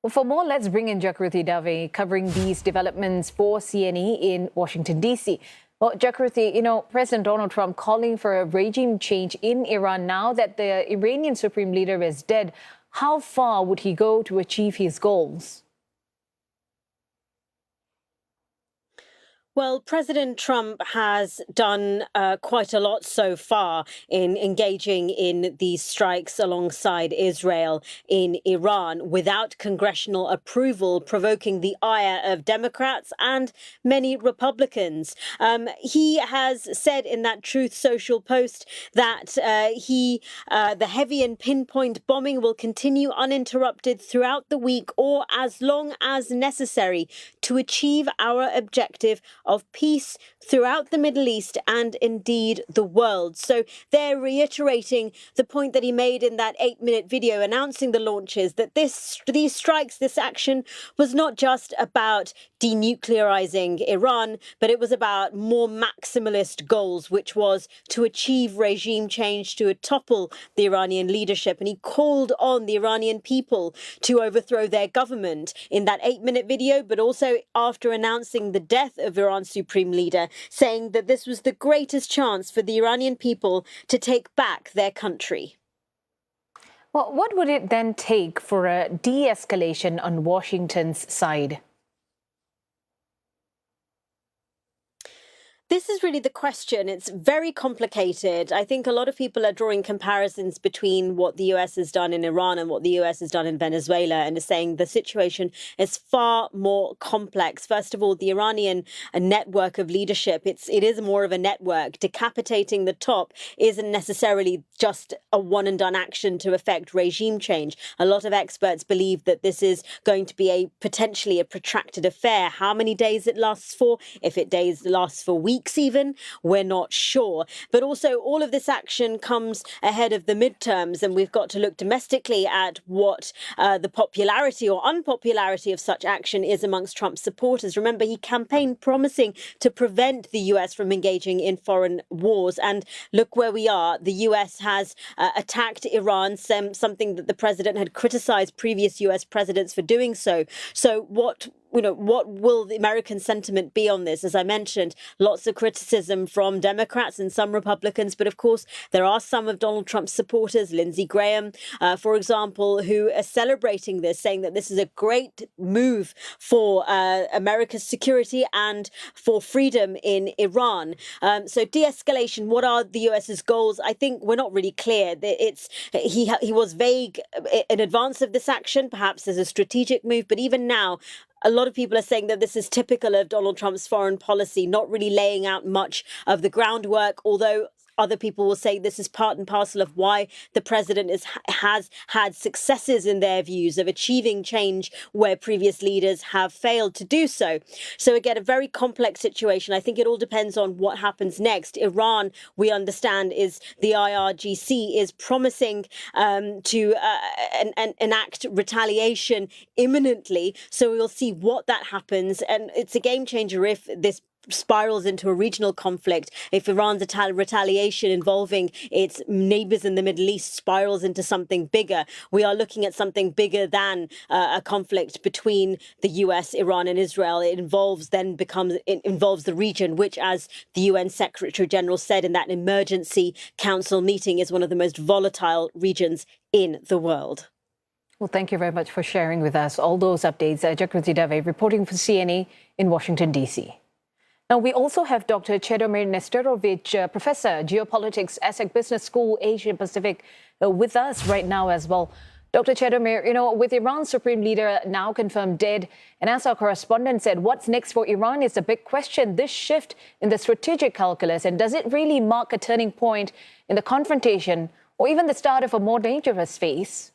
Well, for more, let's bring in Jakriti Dave covering these developments for CNE in Washington, D.C. Well, Jakriti, President Donald Trump calling for a regime change in Iran now that the Iranian supreme leader is dead. How far would he go to achieve his goals? Well, President Trump has done quite a lot so far in engaging in these strikes alongside Israel in Iran without congressional approval, provoking the ire of Democrats and many Republicans. He has said in that Truth Social post that the heavy and pinpoint bombing will continue uninterrupted throughout the week or as long as necessary to achieve our objective of peace throughout the Middle East and indeed the world. So they're reiterating the point that he made in that 8-minute video announcing the launches, that these strikes, this action was not just about denuclearizing Iran, but it was about more maximalist goals, which was to achieve regime change, to topple the Iranian leadership. And he called on the Iranian people to overthrow their government in that 8-minute video, but also after announcing the death of Iran's supreme leader, saying that this was the greatest chance for the Iranian people to take back their country. Well, what would it then take for a de-escalation on Washington's side? This is really the question. It's very complicated. I think a lot of people are drawing comparisons between what the US has done in Iran and what the US has done in Venezuela, and is saying the situation is far more complex. First of all, the Iranian network of leadership, it is more of a network. Decapitating the top isn't necessarily just a one-and-done action to effect regime change. A lot of experts believe that this is going to be potentially a protracted affair. How many days it lasts for, if it lasts for weeks even, we're not sure. But also all of this action comes ahead of the midterms, and we've got to look domestically at what the popularity or unpopularity of such action is amongst Trump's supporters. Remember, he campaigned promising to prevent the US from engaging in foreign wars, and look where we are. The US has attacked Iran, something that the president had criticized previous US presidents for doing so. So what will the American sentiment be on this? As I mentioned, lots of criticism from Democrats and some Republicans. But of course, there are some of Donald Trump's supporters, Lindsey Graham, for example, who are celebrating this, saying that this is a great move for America's security and for freedom in Iran. So de-escalation, what are the US's goals? I think we're not really clear. He was vague in advance of this action, perhaps as a strategic move. But even now, a lot of people are saying that this is typical of Donald Trump's foreign policy, not really laying out much of the groundwork, although other people will say this is part and parcel of why the president has had successes in their views of achieving change where previous leaders have failed to do so. So again, a very complex situation. I think it all depends on what happens next. Iran, we understand, is the IRGC is promising to enact retaliation imminently. So we'll see what that happens. And it's a game changer if this spirals into a regional conflict, if Iran's retaliation involving its neighbors in the Middle East spirals into something bigger. We are looking at something bigger than a conflict between the US, Iran and Israel. It involves the region, which, as the UN Secretary General said in that emergency council meeting, is one of the most volatile regions in the world. Well, thank you very much for sharing with us all those updates. Jakriti Dave reporting for CNE in Washington, D.C. Now, we also have Dr. Chedomir Nesterovic, Professor, Geopolitics, ASEC Business School, Asia Pacific, with us right now as well. Dr. Chedomir, with Iran's supreme leader now confirmed dead, and as our correspondent said, what's next for Iran is a big question. This shift in the strategic calculus, and does it really mark a turning point in the confrontation or even the start of a more dangerous phase?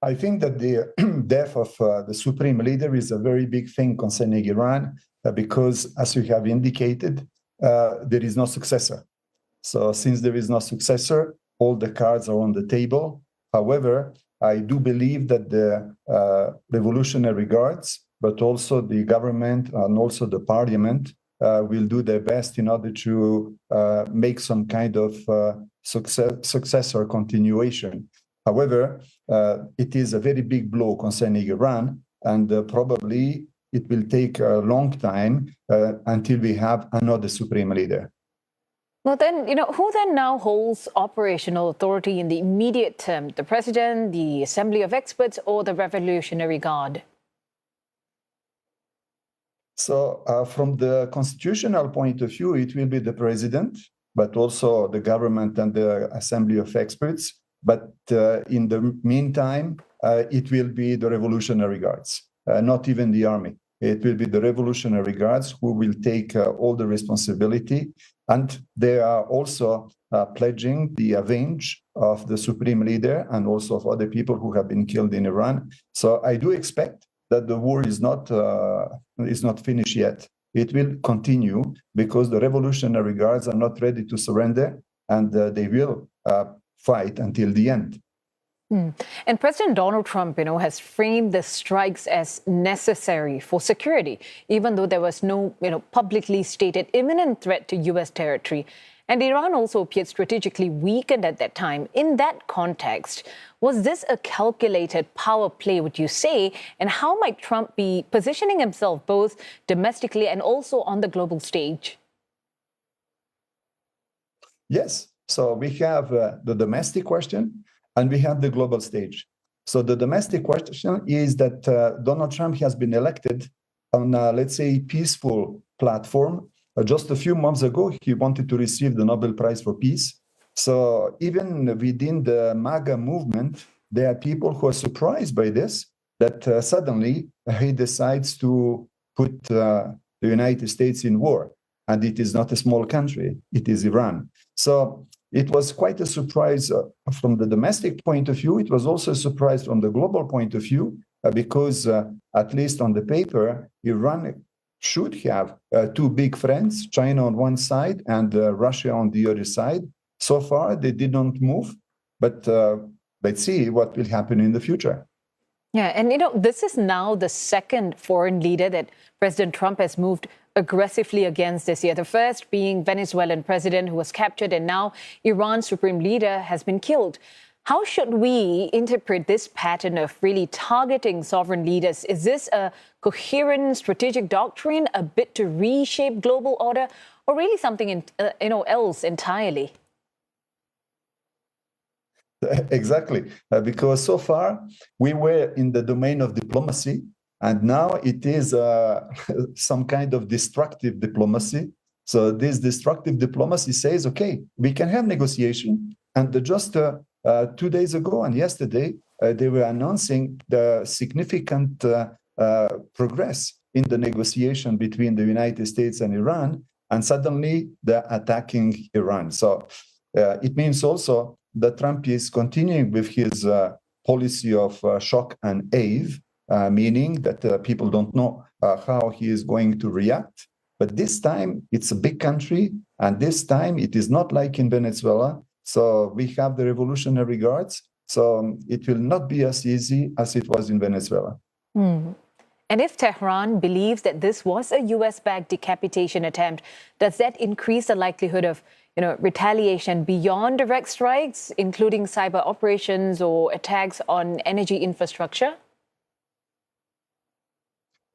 I think that the death of the supreme leader is a very big thing concerning Iran because, as you have indicated, there is no successor. So since there is no successor, all the cards are on the table. However, I do believe that the revolutionary guards, but also the government and also the parliament will do their best in order to make some kind of success or continuation. However, it is a very big blow concerning Iran, and probably it will take a long time until we have another supreme leader. Well, then, who then now holds operational authority in the immediate term? The president, the Assembly of Experts, or the Revolutionary Guard? So from the constitutional point of view, it will be the president, but also the government and the Assembly of Experts. But in the meantime, it will be the Revolutionary Guards, not even the army. It will be the Revolutionary Guards who will take all the responsibility. And they are also pledging the avenge of the supreme leader and also of other people who have been killed in Iran. So I do expect that the war is not finished yet. It will continue because the Revolutionary Guards are not ready to surrender, and they will fight until the end. And President Donald Trump, has framed the strikes as necessary for security, even though there was no, publicly stated imminent threat to U.S. territory. And Iran also appeared strategically weakened at that time. In that context, was this a calculated power play, would you say? And how might Trump be positioning himself both domestically and also on the global stage? Yes. So we have the domestic question and we have the global stage. So the domestic question is that Donald Trump has been elected on, let's say, peaceful platform. Just a few months ago, he wanted to receive the Nobel Prize for Peace. So even within the MAGA movement, there are people who are surprised by this, that suddenly he decides to put the United States in war. And it is not a small country, it is Iran. So it was quite a surprise from the domestic point of view. It was also a surprise from the global point of view, because at least on the paper, Iran should have two big friends, China on one side and Russia on the other side. So far, they did not move, but let's see what will happen in the future. Yeah, and this is now the second foreign leader that President Trump has moved aggressively against this year. The first being Venezuelan president who was captured, and now Iran's supreme leader has been killed. How should we interpret this pattern of really targeting sovereign leaders? Is this a coherent strategic doctrine, a bit to reshape global order, or really something else entirely? Exactly, because so far we were in the domain of diplomacy, and now it is some kind of destructive diplomacy. So this destructive diplomacy says, okay, we can have negotiation, and just 2 days ago and yesterday, they were announcing the significant progress in the negotiation between the United States and Iran, and suddenly they're attacking Iran. So it means also that Trump is continuing with his policy of shock and awe, meaning that people don't know how he is going to react. But this time, it's a big country, and this time it is not like in Venezuela. So we have the Revolutionary Guards, so it will not be as easy as it was in Venezuela. And if Tehran believes that this was a US-backed decapitation attempt, does that increase the likelihood of retaliation beyond direct strikes, including cyber operations or attacks on energy infrastructure?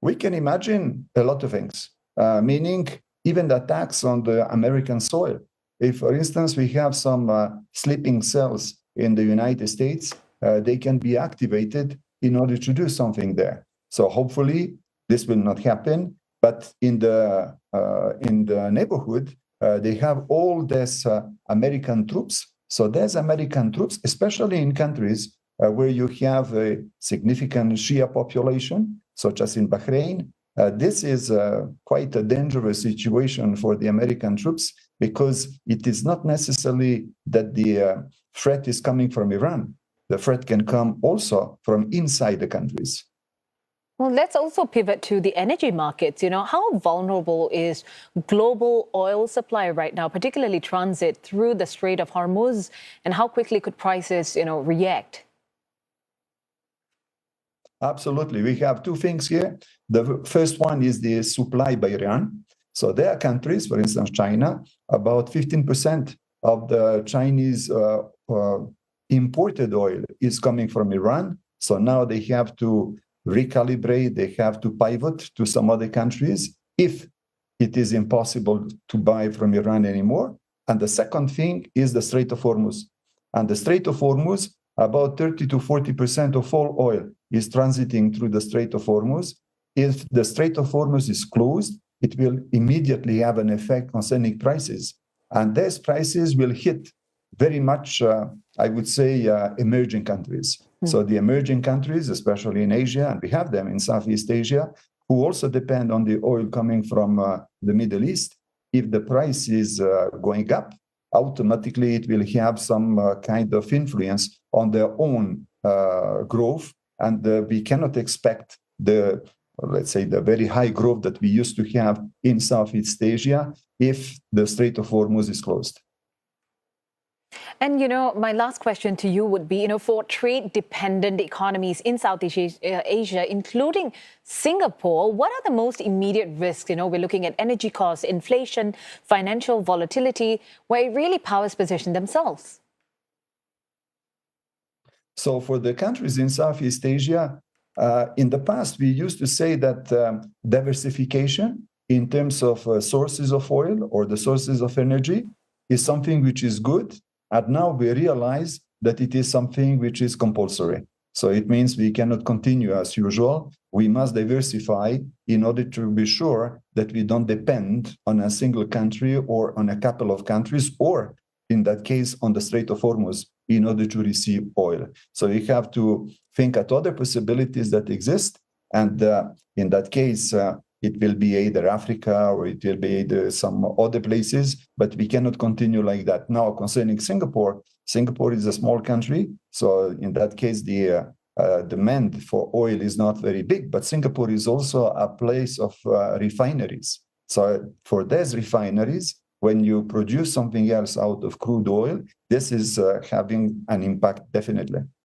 We can imagine a lot of things, meaning even the attacks on the American soil. If, for instance, we have some sleeping cells in the United States, they can be activated in order to do something there. So hopefully this will not happen. But in the neighborhood, they have all these American troops. So there's American troops, especially in countries where you have a significant Shia population, such as in Bahrain. This is quite a dangerous situation for the American troops, because it is not necessarily that the threat is coming from Iran. The threat can come also from inside the countries. Well, let's also pivot to the energy markets. How vulnerable is global oil supply right now, particularly transit through the Strait of Hormuz, and how quickly could prices, react? Absolutely. We have two things here. The first one is the supply by Iran. So there are countries, for instance, China, about 15% of the Chinese imported oil is coming from Iran. So now they have to recalibrate, they have to pivot to some other countries if it is impossible to buy from Iran anymore. And the second thing is the Strait of Hormuz. And the Strait of Hormuz, about 30 to 40% of all oil is transiting through the Strait of Hormuz. If the Strait of Hormuz is closed, it will immediately have an effect concerning prices. And these prices will hit very much, I would say, emerging countries. So the emerging countries, especially in Asia, and we have them in Southeast Asia, who also depend on the oil coming from the Middle East. If the price is going up, automatically it will have some kind of influence on their own growth. And we cannot expect the, let's say, the very high growth that we used to have in Southeast Asia if the Strait of Hormuz is closed. And, my last question to you would be, for trade-dependent economies in Southeast Asia, including Singapore, what are the most immediate risks? We're looking at energy costs, inflation, financial volatility, where it really powers position themselves. So for the countries in Southeast Asia, in the past, we used to say that diversification in terms of sources of oil or the sources of energy is something which is good. And now we realize that it is something which is compulsory. So it means we cannot continue as usual. We must diversify in order to be sure that we don't depend on a single country or on a couple of countries, or in that case, on the Strait of Hormuz in order to receive oil. So we have to think at other possibilities that exist. And in that case, it will be either Africa or it will be either some other places, but we cannot continue like that. Now, concerning Singapore, Singapore is a small country. So in that case, the demand for oil is not very big, but Singapore is also a place of refineries. So for these refineries, when you produce something else out of crude oil, this is having an impact, definitely.